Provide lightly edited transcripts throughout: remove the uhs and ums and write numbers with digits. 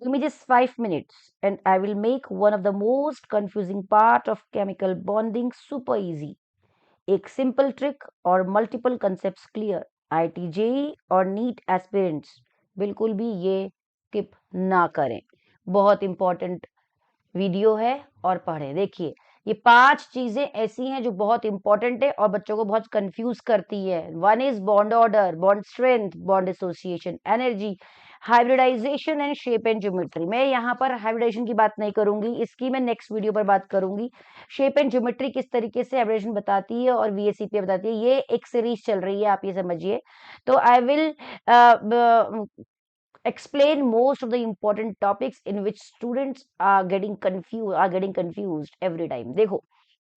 Give me just 5 minutes and I will make one of the most confusing part of chemical bonding super easy. एक simple trick और multiple concepts clear. IIT JEE और NEET aspirants बिल्कुल भी ये skip ना करें, बहुत important video है और पढ़ें। देखिए, ये 5 चीजें ऐसी हैं जो बहुत इंपॉर्टेंट है और बच्चों को बहुत कंफ्यूज करती है। One is bond order, bond strength, bond association, energy, hybridization and shape and geometry. मैं यहाँ पर हाइब्रिडाइजेशन की बात नहीं करूंगी, इसकी मैं नेक्स्ट वीडियो पर बात करूंगी। शेप एंड ज्योमेट्री किस तरीके से हाइब्रिडाइजेशन बताती है और वीएसीपी बताती है, ये एक सीरीज चल रही है, आप ये समझिए। तो I will explain most of the important topics in which students are getting confused every time। देखो,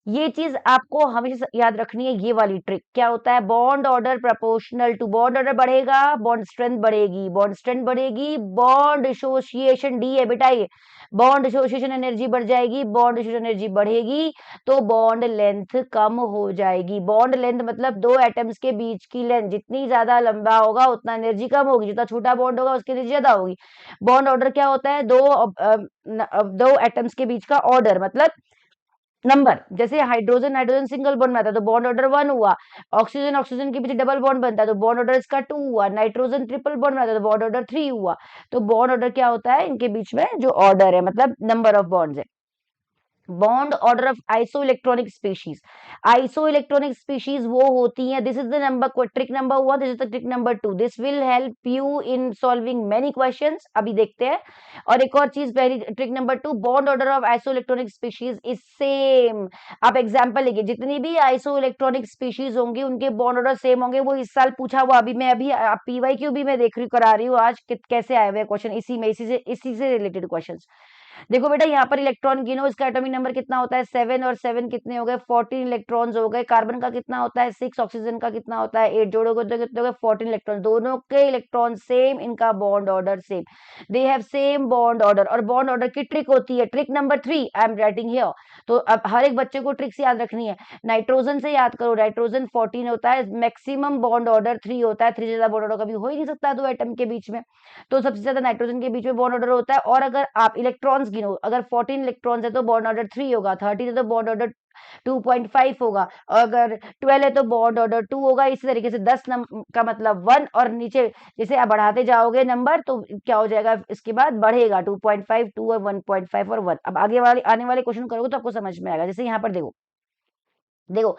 ये चीज आपको हमेशा याद रखनी है। ये वाली ट्रिक क्या होता है, bond order proportional to bond order बढ़ेगा, बॉन्ड स्ट्रेंथ बढ़ेगी, बॉन्ड स्ट्रेंथ बढ़ेगी, बॉन्ड एसोसिएशन डी है बेटा, ये बॉन्ड एसोसिएशन एनर्जी बढ़ जाएगी, बॉन्ड एसोसिएशन एनर्जी बढ़ेगी तो बॉन्ड लेंथ कम हो जाएगी। बॉन्ड लेंथ मतलब दो एटम्स के बीच की लेंथ, जितनी ज्यादा लंबा होगा उतना एनर्जी कम होगी, जितना छोटा बॉन्ड होगा उसकी एनर्जी ज्यादा होगी। बॉन्ड ऑर्डर क्या होता है, दो एटम्स के बीच का ऑर्डर मतलब नंबर। जैसे हाइड्रोजन नाइट्रोजन सिंगल बॉन्ड में आता है तो बॉन्ड ऑर्डर 1 हुआ, ऑक्सीजन ऑक्सीजन के पीछे डबल बॉन्ड बनता है तो बॉन्ड ऑर्डर इसका 2 हुआ, नाइट्रोजन ट्रिपल बॉन्ड में आता है तो बॉन्ड ऑर्डर 3 हुआ। तो बॉन्ड ऑर्डर क्या होता है, इनके बीच में जो ऑर्डर है मतलब नंबर ऑफ बॉन्ड्स है। Bond order of iso electronic species, iso electronic species वो होती हैं, this is the number trick number 1, this is the trick number 2, this will help you in solving many questions. अभी देखते हैं। और एक और चीज, पहली trick number 2, bond order of iso electronic species is same. आप एग्जांपल लेंगे, जितनी भी आइसो इलेक्ट्रॉनिक स्पीशीज होंगी उनके बॉन्ड ऑर्डर सेम होंगे। वो इस साल पूछा हुआ, अभी पीवाईक्यू भी मैं देख रही करा रही हूँ आज कैसे आए हुए क्वेश्चन, इसी से रिलेटेड क्वेश्चन। देखो बेटा, यहाँ पर इलेक्ट्रॉन गिनो, इसका एटॉमिक नंबर कितना होता है 7, और 7 कितने हो गए 14 इलेक्ट्रॉन्स हो गए। कार्बन का कितना होता है 6, ऑक्सीजन का कितना होता है 8, जोड़ोगे तो कितने हो गए 14 इलेक्ट्रॉन। दोनों के इलेक्ट्रॉन सेम, इनका bond order same, they have same bond order. और बॉन्ड ऑर्डर की ट्रिक होती है, trick number 3 I am writing here. तो अब हर एक बच्चे को ट्रिक्स याद रखनी है। नाइट्रोजन से याद करो, नाइट्रोजन 14 होता है, मैक्सिमम बॉन्ड ऑर्डर 3 होता है, 3 से ज्यादा बॉन्ड ऑर्डर कभी हो ही नहीं सकता दो एटम के बीच में। तो सबसे ज्यादा नाइट्रोजन के बीच में बॉन्ड ऑर्डर होता है। और अगर आप इलेक्ट्रॉन्स गिनो, अगर 14 इलेक्ट्रॉन्स है तो बॉन्ड ऑर्डर 3 होगा, 13 है तो बॉन्ड ऑर्डर 2.5 होगा, और अगर 12 है तो बॉन्ड ऑर्डर 2 होगा। इसी तरीके से 10 का मतलब 1, और नीचे जैसे आप बढ़ाते जाओगे नंबर तो क्या हो जाएगा, इसके बाद बढ़ेगा 2.5, 2 और 1.5 और 1। अब आगे वाले आने वाले क्वेश्चन करोगे तो आपको समझ में आएगा। जैसे यहाँ पर देखो, देखो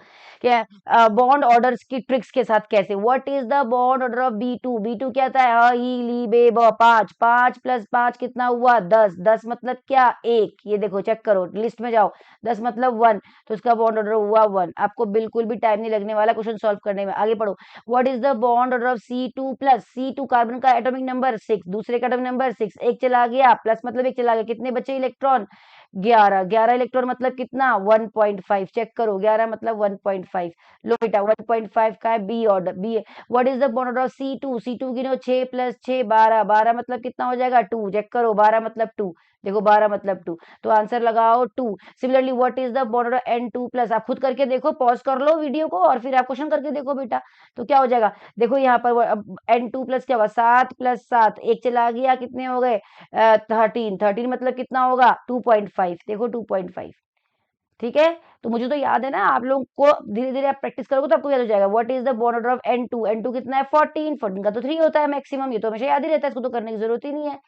क्या बॉन्ड ऑर्डर्स की ट्रिक्स के साथ कैसे, what is the bond order of B two, B two क्या था, ह ही ली बे ब 5, 5 प्लस 5 कितना हुआ 10, 10 मतलब क्या 1, ये देखो चेक करो लिस्ट में जाओ, 10 मतलब 1, तो इसका बॉन्ड ऑर्डर हुआ 1। आपको बिल्कुल भी टाइम नहीं लगने वाला क्वेश्चन सॉल्व करने में। आगे पढ़ो, what is the bond order of C2 plus, C2 carbon का एटॉमिक नंबर 6, दूसरे का एटॉमिक नंबर 6, एक चला गया प्लस मतलब एक चला गया, कितने बचे इलेक्ट्रॉन 11, 11 इलेक्ट्रॉन मतलब कितना 1.5, चेक करो 11 मतलब 1.5। लो बेटा 1.5 का है B order, B. What is the bond order of C2, C2 गिनो 6 प्लस 6 12, 12 मतलब कितना हो जाएगा 2, चेक करो 12 मतलब 2, देखो 12 मतलब 2, तो आंसर लगाओ 2। Similarly what is the bond order N2 plus, आप खुद करके देखो, पॉज कर लो वीडियो को और फिर आप क्वेश्चन करके देखो बेटा, तो क्या हो जाएगा। देखो यहाँ पर N2 प्लस क्या हुआ 7 प्लस 7, एक चला गया, कितने हो गए 13, 13 मतलब कितना होगा 2.5, देखो 2.5। ठीक है, तो मुझे तो याद है ना, आप लोगों को धीरे धीरे आप प्रैक्टिस करोगे तो आपको याद हो जाएगा। What is the bond order of N2, N2 कितना है 14, 14 का तो 3 होता है मैक्सिमम, ये तो हमेशा याद ही रहता है, इसको तो करने की जरूरत ही नहीं है।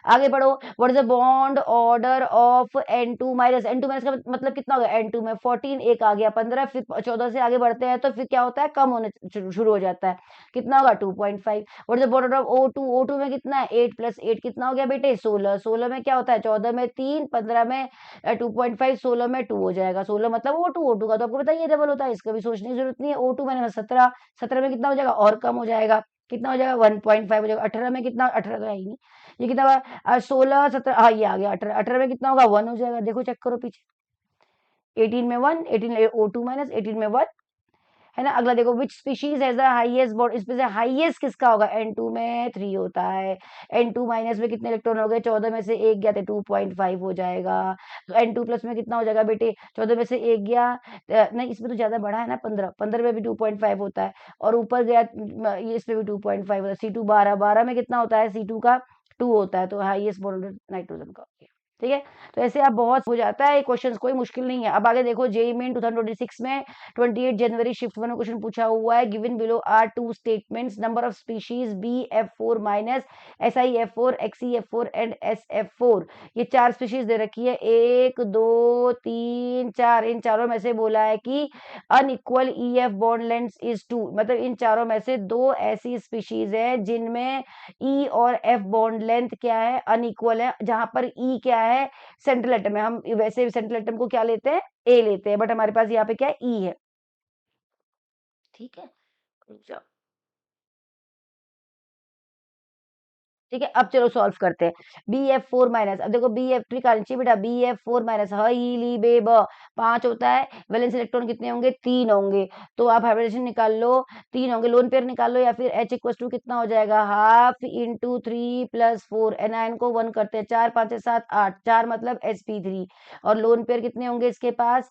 आगे बढ़ो, what is the bond order of N2 minus, N2 minus का मतलब कितना होगा N2 में 14, एक आ गया 15, फिर 14 से आगे बढ़ते हैं तो फिर क्या होता है कम होने शुरू हो जाता है, कितना होगा 2.5। What is the bond order of O2, O2 में कितना है 8 प्लस 8 कितना हो गया बेटे 16, 16 में क्या होता है 14 में 3, 15 में 2.5, 16 में 2 हो जाएगा, 16 मतलब O2, O2 का तो आपको बताइए डबल होता है, इसका भी सोचने की जरूरत नहीं है। O2 मैंने 17, 17 में कितना हो जाएगा और कम हो जाएगा, कितना हो जाएगा 1.5 हो जाएगा। 18 में कितना, 18 तो है ही नहीं, ये कितना हुआ 16, 17, हाँ ये आ गया 18, 18 में कितना होगा 1 हो जाएगा, देखो चेक करो पीछे, 18 में 1, 18 O2 माइनस 18 में 1 है ना। अगला देखो, which species has the highest bond, इसमें से हाईएस्ट किसका होगा N2 में 3 होता है, N2 माइनस में कितने इलेक्ट्रॉन हो गए 14 में से एक गया तो 2.5 हो जाएगा। तो N2 प्लस में कितना हो जाएगा बेटे 14 में से एक गया, नहीं इसमें तो ज्यादा बड़ा है ना 15, 15 में भी 2.5 होता है, और ऊपर गया इसमें भी 2.5 होता है। C2 12, 12 में कितना होता है C2 का 2 होता है, तो हाईएस्ट बॉन्डेड नाइट्रोजन का। ठीक है, तो ऐसे आप बहुत हो जाता है क्वेश्चंस, कोई मुश्किल नहीं है। अब आगे देखो, जेईई मेन 2026 में 28 जनवरी शिफ्ट 1 क्वेश्चन पूछा हुआ है। Given below are two statements, number of species BF4 minus SiF4 XeF4 and SF4। ये 4 स्पीशीज दे रखी है, 1 2 3 4। इन चारों में से बोला है कि unequal EF bond length is 2, मतलब इन चारों में से 2 ऐसी स्पीशीज है जिनमें E और F बॉन्ड लेंथ क्या है, अनइक्वल है। जहां पर E क्या है, सेंट्रल एटम है। हम वैसे सेंट्रल एटम को क्या लेते हैं, A लेते हैं, बट हमारे पास यहाँ पे क्या है, E है। ठीक है, ठीक है, अब चलो सॉल्व करते हैं। BF4 माइनस, अब देखो BF निकालनी चाहिए बेटा, BF4 माइनस ही ली बे ब 5 होता है। वैलेंस इलेक्ट्रॉन कितने होंगे, 3 होंगे, तो आप हाइब्रिडेशन निकाल लो, 3 होंगे। लोन पेयर निकाल लो, या फिर H इक्वल टू कितना हो जाएगा, हाफ इंटू 3 प्लस 4। एनायन को 1 करते हैं, 4 5 7 8, 4 मतलब sp3। और लोन पेयर कितने होंगे इसके पास,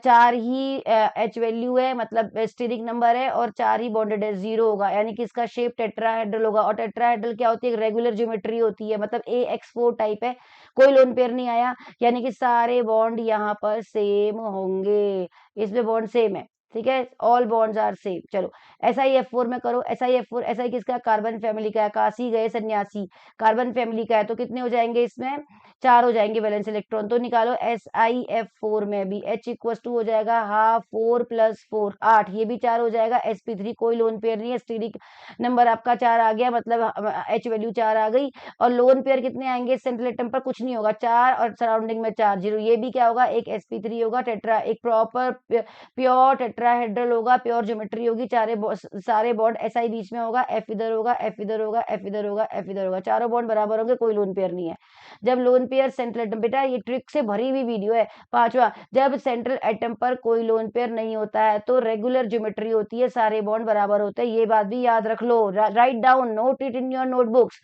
4 ही H वैल्यू है, मतलब स्टेरिक नंबर है, और 4 ही बॉन्डेड है, 0 होगा, यानी कि इसका शेप टेट्राहेड्रल होगा। और टेट्राहेड्रल क्या होती है, एक रेगुलर ज्योमेट्री होती है, मतलब AX4 टाइप है। कोई लोन पेयर नहीं आया, यानी कि सारे बॉन्ड यहाँ पर सेम होंगे, इसमें बॉन्ड सेम है। ठीक है, ऑल बॉन्ड्स आर सेम। चलो SiF4 में करो, SiF4 SI किसका, कार्बन फैमिली का है, काशी गए सन्यासी, कार्बन फैमिली का है, तो कितने हो जाएंगे इसमें, 4 हो जाएंगे वैलेंस इलेक्ट्रॉन। तो निकालो SiF4 में भी H इक्वल टू हो जाएगा हाफ 4 प्लस 4 8, ये भी 4 हो जाएगा। sp3 कोई लोन पेयर नहीं है, स्टेरिक नंबर आपका 4 आ गया, मतलब H वैल्यू 4 आ गई। और लोन पेयर कितने आएंगे, सेंट्रल एटम पर कुछ नहीं होगा, 4 और सराउंडिंग में 4 0, ये भी क्या होगा, एक sp3 होगा। टेट्रा एक प्रॉपर प्योर टेट्राहेड्रल होगा, प्योर ज्योमेट्री होगी, सारे बॉन्ड SI बीच में होगा, F इधर होगा, F इधर होगा, F इधर होगा, F इधर होगा, चारों बॉन्ड बराबर होंगे, कोई लोन पेयर नहीं है। जब लोन पेयर सेंट्रल एटम, बेटा ये ट्रिक से भरी हुई वीडियो है। पांचवा, जब सेंट्रल एटम पर कोई लोन पेयर नहीं होता है तो रेगुलर ज्योमेट्री होती है, सारे बॉन्ड बराबर होते हैं, ये बात भी याद रख लो, write down, note it in your notebooks.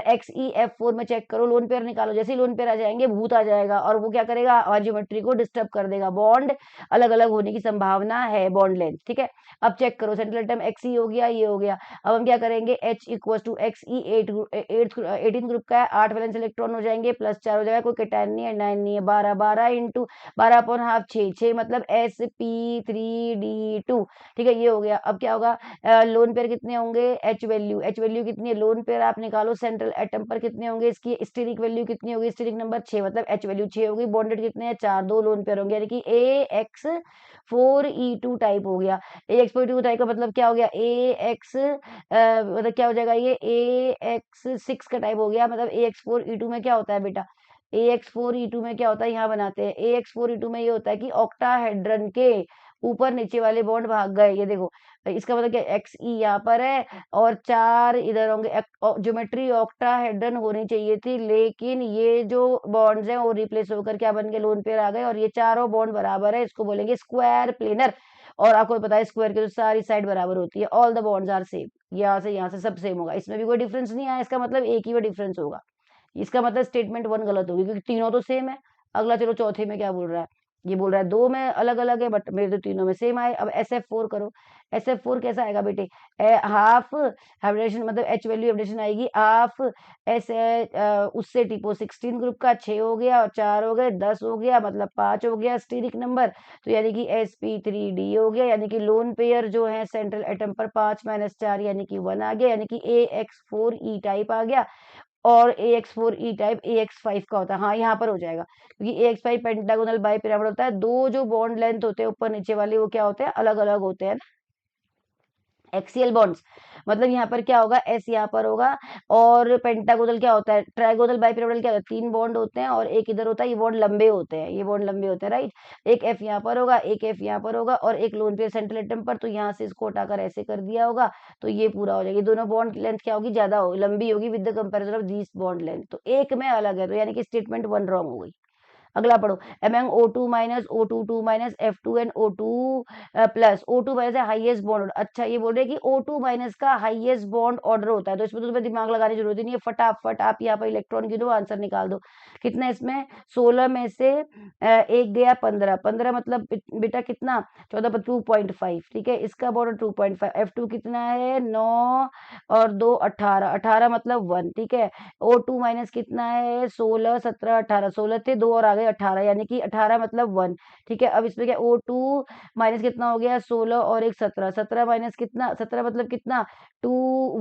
XeF4 में चेक करो, लोन पेयर निकालो, जैसे ही लोन पेयर आ जाएंगे भूत आ जाएगा, और वो क्या करेगा, ज्योमेट्री को डिस्टर्ब कर देगा, बॉन्ड अलग अलग होने की संभावना है, बॉन्ड लेंथ। ठीक है, अब चेक करो, सेंट्रल एटम Xe हो गया, ये हो गया। अब हम क्या करेंगे, H equal to Xe 18 group का है, 8 वैलेंस इलेक्ट्रॉन हो जाएंगे, प्लस 4 हो जाएगा, कोई कैटायन नहीं है, 9 नहीं है, 12 12 इंटू 12 अपॉन हाफ 6 6, मतलब sp3d2। ठीक है, ये हो गया। अब क्या होगा, लोन पेयर कितने होंगे, H वैल्यू कितनी है, लोन पेयर आप निकालो, सेंट्रल एटम पर कितने होंगे, इसकी स्टेरिक वैल्यू कितनी होगी, स्टेरिक नंबर 6, मतलब H वैल्यू 6 होगी। बॉन्डेड कितने हैं, 4, 2 लोन पेयर होंगे, यानी कि AX4E2 टाइप हो गया। AX4E2 टाइप का मतलब क्या हो गया, AX मतलब क्या हो जाएगा, ये AX6 का टाइप हो गया। मतलब AX4E2 में क्या होता है बेटा, AX4E2 में क्या होता है, यहाँ बनाते हैं। AX4E2 में ये होता है कि ऑक्टाहेड्रन के ऊपर नीचे वाले बॉन्ड भाग गए, ये देखो, इसका मतलब क्या, XE यहाँ पर है और 4 इधर होंगे। ज्योमेट्री ऑक्टाहेड्रन होनी चाहिए थी, लेकिन ये जो बॉन्ड्स हैं वो रिप्लेस होकर क्या बन गए, लोन पेयर आ गए, और ये चारों बॉन्ड बराबर है, इसको बोलेंगे स्क्वायर प्लेनर। और आपको पता है स्क्वायर की तो सारी साइड बराबर होती है, all the bonds are same, यहाँ से सब सेम होगा, इसमें भी कोई डिफरेंस नहीं आया, इसका मतलब एक ही में डिफरेंस होगा। इसका मतलब स्टेटमेंट 1 गलत होगी, क्योंकि तीनों तो सेम है। अगला चलो चौथे में क्या बोल रहा है, ये बोल रहा है 2 में अलग अलग है, बट मेरे तो तीनों में सेम आए। अब SF4 करो, SF4 कैसा आएगा बेटे, हाफ हाइब्रिडेशन, मतलब H वैल्यू हाइब्रिडेशन आएगी हाफ एस, उससे टिपो 16 ग्रुप का 6 हो गया, और 4 हो गए, 10 हो गया, मतलब 5 हो गया स्टीरिक नंबर, तो यानी कि sp3d हो गया, यानी कि लोन पेयर जो है सेंट्रल एटम पर 5 माइनस 4 यानी कि 1 आ गया, यानी कि AX4E टाइप आ गया। और AX4E टाइप AX5 का होता है, हाँ यहाँ पर हो जाएगा, क्योंकि AX5 पेंटागोनल बाई पिरामिड होता है, दो जो बॉन्ड लेंथ होते हैं ऊपर नीचे वाले वो क्या होते हैं, अलग अलग होते हैं ना, एक्सियल बॉन्ड्स। मतलब यहाँ पर क्या होगा, S यहाँ पर होगा, और पेंटागोनल क्या होता है, ट्राइगोनल बाइपिरामिडल क्या होता है, 3 बॉन्ड होते हैं और एक इधर होता है, ये बॉन्ड लंबे होते हैं, ये बॉन्ड लंबे होते हैं, राइट। एक F यहाँ पर होगा, एक F यहाँ पर होगा, और एक लोन पेयर सेंट्रल एटम पर, तो यहाँ से इसको उठाकर ऐसे कर दिया होगा, तो ये पूरा हो जाएगा। ये दोनों बॉन्ड लेंथ क्या होगी, ज्यादा होगी, लंबी होगी, with the comparison of these bond length, तो एक में अलग है, तो यानी कि स्टेटमेंट 1 रॉन्ग हो गई। अगला पढ़ो, among O2 minus O22 minus F2 and O2 plus O2 minus है हाईएस्ट बॉन्ड ऑर्डर। अच्छा ये बोल रहे हैं कि O2 माइनस का हाईएस्ट बॉन्ड ऑर्डर होता है, तो इसमें तो तुम्हें दिमाग लगाने की जरूरत ही नहीं है, फटाफट आप यहाँ पर इलेक्ट्रॉन गिनो, आंसर निकाल दो। कितना इसमें 16 में से एक गया 15, 15 मतलब बेटा कितना 14 पर 2.5, ठीक है, इसका बॉर्डर 2.5, F2 कितना है 9 और 2 18, 18 मतलब 1, ठीक है। O2 माइनस कितना है 16 17 18, 16 थे 2 और आ गए 18, यानी कि 18 मतलब 1, ठीक है। अब इसमें क्या O2 माइनस कितना हो गया 16 और एक 17, 17 माइनस कितना 17 मतलब कितना 2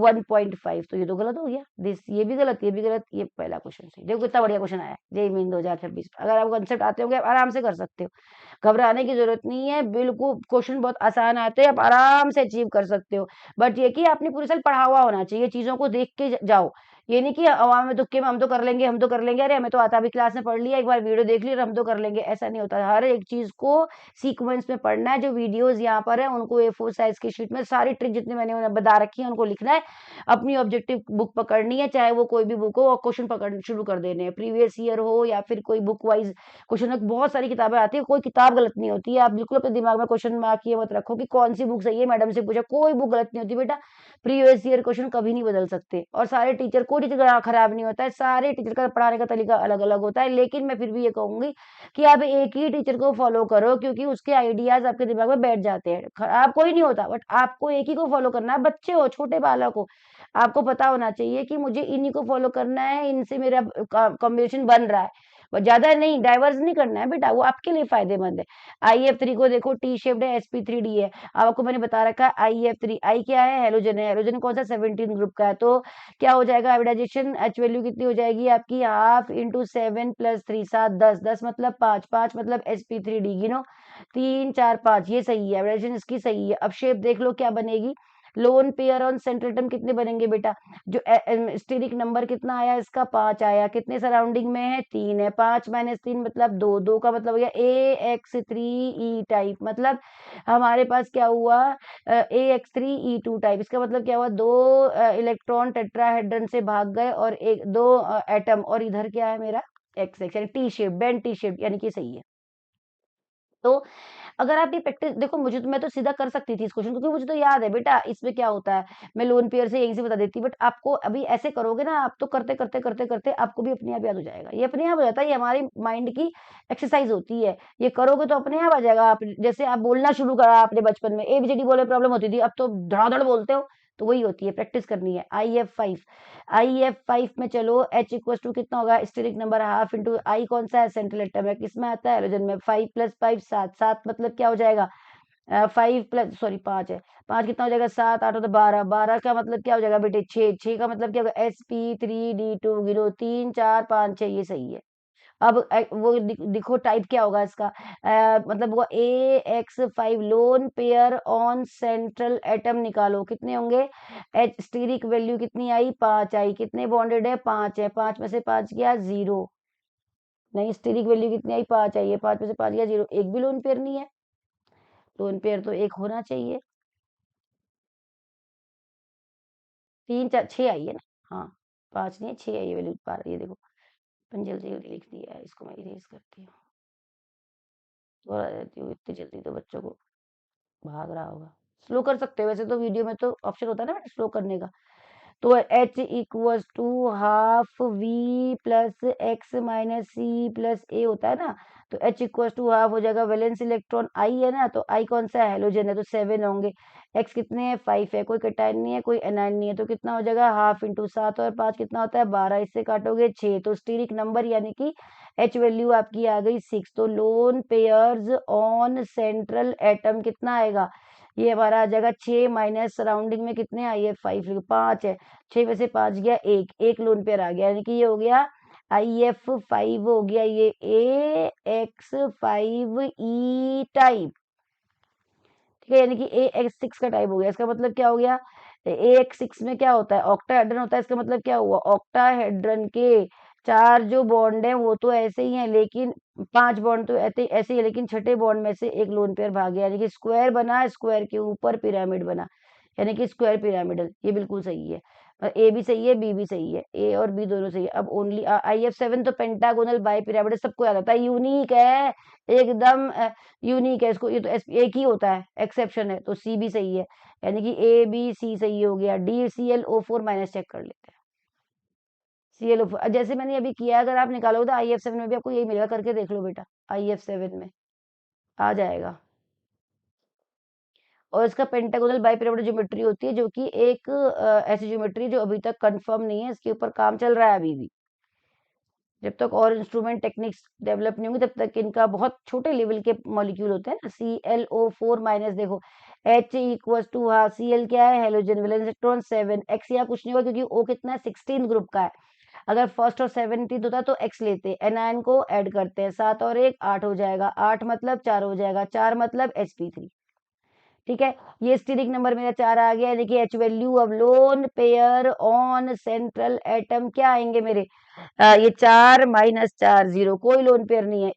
1.5, तो ये तो गलत हो गया, दिस ये भी गलत, ये भी गलत, ये पहला क्वेश्चन सही। देखो कितना बढ़िया क्वेश्चन आया जेईई मेन 2026। अगर आपको कंसेप्ट आते होंगे आप आराम से कर सकते हो, घबराने की जरूरत नहीं है, बिल्कुल क्वेश्चन बहुत आसान आते हैं, आप आराम से अचीव कर सकते हो। बट ये कि आपने पूरे साल पढ़ा हुआ होना चाहिए, चीजों को देख के जाओ, ये नहीं कि अवाम में तुक्के में हम तो कर लेंगे, हम तो कर लेंगे, अरे हमें तो आता, अभी क्लास में पढ़ लिया, एक बार वीडियो देख ली और हम तो कर लेंगे, ऐसा नहीं होता। हर एक चीज को सीक्वेंस में पढ़ना है। जो वीडियोस यहाँ पर है उनको A4 साइज की शीट में सारी ट्रिक जितनी मैंने उन्हें बता रखी है उनको लिखना है, अपनी ऑब्जेक्टिव बुक पकड़नी है, चाहे वो कोई भी बुक हो, और क्वेश्चन पकड़ शुरू कर देने हैं, प्रीवियस ईयर हो या फिर कोई बुक वाइज क्वेश्चन। बहुत सारी किताबें आती है, कोई किताब गलत नहीं होती है, आप बिल्कुल अपने दिमाग में क्वेश्चन मार्क ये मत रखो कि कौन सी बुक सही है, मैडम से पूछा, कोई बुक गलत नहीं होती बेटा। प्रीवियस ईयर क्वेश्चन कभी नहीं बदल सकते, और सारे टीचर, कोई टीचर खराब नहीं होता है, सारे टीचर का पढ़ाने का तरीका अलग अलग होता है, लेकिन मैं फिर भी ये कहूंगी कि आप एक ही टीचर को फॉलो करो, क्योंकि उसके आइडियाज आपके दिमाग में बैठ जाते हैं। खराब कोई नहीं होता, बट आपको एक ही को फॉलो करना है। बच्चे हो, छोटे बालक हो, आपको पता होना चाहिए कि मुझे इन्हीं को फॉलो करना है, इनसे मेरा कॉम्बिनेशन बन रहा है, वो ज्यादा नहीं, डाइवर्स नहीं करना है बेटा, वो आपके लिए फायदेमंद है। IF3 को देखो, टी शेप्ड है, sp3d है, अब आपको मैंने बता रखा है IF3, आई क्या है हेलोजन है, हेलोजन कौन सा 17 ग्रुप का है, तो क्या हो जाएगा हाइब्रिडाइजेशन, एच वैल्यू कितनी हो जाएगी आपकी, हाफ इंटू 7 प्लस 3 7 10, 10 मतलब 5, 5 मतलब sp3d, गिनो 3 4 5, ये सही है, हाइब्रिडाइजेशन इसकी सही है। अब शेप देख लो क्या बनेगी, lone pair on central atom कितने बनेंगे बेटा, जो स्टेरिक नंबर कितना आया इसका 5 आया, कितने सराउंडिंग में है 3 है, 5 माइनस 3 मतलब 2, 2 का मतलब हो गया AX3E टाइप, मतलब हमारे पास क्या हुआ AX3E2 टाइप, इसका मतलब क्या हुआ, दो इलेक्ट्रॉन टेट्राहेड्रन से भाग गए और एक दो एटम, और इधर क्या है मेरा एक्स एक्स, यानी T shape, bend T shape, यानी कि सही है। तो अगर आप ये प्रैक्टिस देखो, मुझे तो मैं तो सीधा कर सकती थी इस क्वेश्चन, क्योंकि मुझे तो याद है बेटा इसमें क्या होता है, मैं लोन पेयर से यहीं से बता देती, बट आपको अभी ऐसे करोगे ना, आप तो करते करते करते करते आपको भी अपने आप याद हो जाएगा, ये अपने आप हो जाता है, ये हमारी माइंड की एक्सरसाइज होती है, ये करोगे तो अपने आप आ जाएगा। आप जैसे आप बोलना शुरू करा आपने बचपन में, ABCD बोले प्रॉब्लम होती थी, अब तो धड़ाधड़ बोलते हो, तो वही होती है, प्रैक्टिस करनी है। IF5, IF5 में चलो H इक्वल टू कितना होगा, स्टेरिक नंबर हाफ इंटू आई कौन सा है सेंट्रल एटम है, किसमें आता है हाइड्रोजन में, 5 प्लस 5 7, 7 मतलब क्या हो जाएगा 5 प्लस सॉरी 5 है, 5 कितना हो जाएगा 7 8 तो 12, 12 का मतलब क्या हो जाएगा बेटे 6, 6 का मतलब क्या होगा sp3d2, गिनो 3 4 5 6, ये सही है। अब वो दिखो टाइप क्या होगा इसका, मतलब वो AX5 lone pair on central atom निकालो, कितने होंगे, एच स्टीरिक वैल्यू कितनी आई 5 आई, कितने बॉन्डेड है 5 है, 5 में से 5 गया 0, नहीं स्टीरिक वैल्यू कितनी आई 5 आई है, 5 में से 5 गया 0, एक भी लोन पेयर नहीं है, लोन पेयर तो एक होना चाहिए, 3 4 6 आई है ना, हाँ 5 नहीं 6 आई है वैल्यू, ये देखो अपन जल्दी जल्दी लिख दिया है, इसको मैं इरेज करती हूँ, थोड़ा देती हूँ, इतनी जल्दी तो बच्चों को भाग रहा होगा। स्लो कर सकते हो, वैसे तो वीडियो में तो ऑप्शन होता है ना स्लो करने का, तो H equals to half V plus X minus C plus A होता है ना, तो H इक्वल्स टू हाफ हो जाएगा, वैलेंस इलेक्ट्रॉन I है ना, तो I कौन सा है हेलोजन है, तो 7 होंगे, X कितने हैं 5 है, कोई कैटायन नहीं है कोई एनायन नहीं है, तो कितना हो जाएगा हाफ इंटू 7 और 5 कितना होता है 12, इससे काटोगे 6, तो स्टीरिक नंबर यानी कि H वैल्यू आपकी आ गई 6, तो lone pairs on central atom कितना आएगा, ये हमारा आ जाएगा 6 माइनस सराउंडिंग में कितने आई है 5, 5 है, 6 में से 5 गया एक, एक लोन पेयर आ गया, यानी कि ये हो गया IF5 हो गया ये AX5E टाइप, ठीक है, यानी कि AX6 का टाइप हो गया। इसका मतलब क्या हो गया, AX6 में क्या होता है ऑक्टाहेड्रन होता है, इसका मतलब क्या हुआ ऑक्टाहेड्रन के 4 जो बॉन्ड है वो तो ऐसे ही हैं, लेकिन 5 बॉन्ड तो ऐसे ऐसे ही है, लेकिन छठे बॉन्ड में से एक लोन पेयर भाग गया, यानी कि स्क्वायर बना, स्क्वायर के ऊपर पिरामिड बना, यानी कि स्क्वायर पिरामिडल, ये बिल्कुल सही है। ए भी सही है, बी भी सही है, ए और बी दोनों सही है। अब ओनली IF7 तो पेंटागोनल बाई पिरामिड सबको याद आता है, यूनिक है, एकदम यूनिक है। इसको ये तो एक ही होता है, एक्सेप्शन है, तो सी भी सही है, यानी कि ए बी सी सही हो गया। DClO4 माइनस चेक कर लेते हैं। ClO4 जैसे मैंने अभी किया, अगर आप निकालोगे तो IF7 में भी आपको यही मिलेगा, करके देख लो बेटा, IF7 में आ जाएगा। और इसका पेंटागोनल बाइपिरामिड ज्योमेट्री होती है, जो कि एक ऐसी ज्योमेट्री जो अभी तक कंफर्म नहीं है, इसके ऊपर काम चल रहा है अभी भी। जब तक और इंस्ट्रूमेंट टेक्निक्स डेवलप नहीं होंगी तब तक इनका बहुत छोटे लेवल के मॉलिक्यूल होते हैं ना। ClO4 माइनस, देखो H इक्वल टू, हाँ Cl क्या है, हेलोजन, वैलेंस इलेक्ट्रॉन 7, x यहाँ कुछ नहीं होगा क्योंकि O कितना है, 16 ग्रुप का है। अगर फर्स्ट और 17 होता तो x लेते, एनायन को ऐड करते हैं, 7 और 1 8 हो जाएगा, 8 मतलब 4 हो जाएगा, 4 मतलब sp3। ठीक है, ये स्टीरिक नंबर मेरा 4 आ गया। देखिए H वैल्यू अब lone pair on central atom क्या आएंगे मेरे, ये 4 माइनस 4 0, कोई लोन पेयर नहीं है,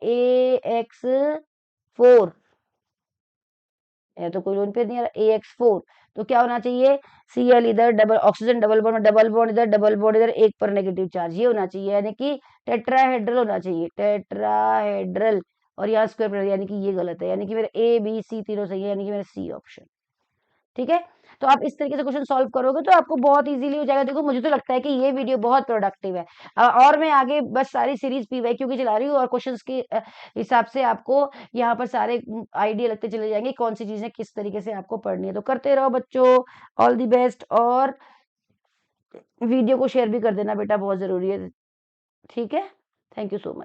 AX4, या तो कोई लोन पेयर नहीं आ रहा, AX4। तो क्या होना चाहिए, Cl इधर, double oxygen, double bond, double bond इधर, डबल बॉन्ड इधर, एक पर नेगेटिव चार्ज, ये होना चाहिए, यानी कि टेट्राहेड्रल होना चाहिए, टेट्राहेड्रल। और यहाँ स्क्वायर, यानी कि ये गलत है, यानी कि मेरा A B C तीनों सही है, यानी कि मेरा C ऑप्शन। ठीक है, तो आप इस तरीके से क्वेश्चन सॉल्व करोगे तो आपको बहुत इजीली हो जाएगा। देखो मुझे तो लगता है कि ये वीडियो बहुत प्रोडक्टिव है। और मैं आगे बस सारी सीरीज PYQ की चला रही हूँ, और क्वेश्चंस के हिसाब से आपको यहाँ पर सारे आइडिया लगते चले जाएंगे, कौन सी चीजें किस तरीके से आपको पढ़नी है। तो करते रहो बच्चों, ऑल दी बेस्ट, और वीडियो को शेयर भी कर देना बेटा, बहुत जरूरी है। ठीक है, थैंक यू सो मच।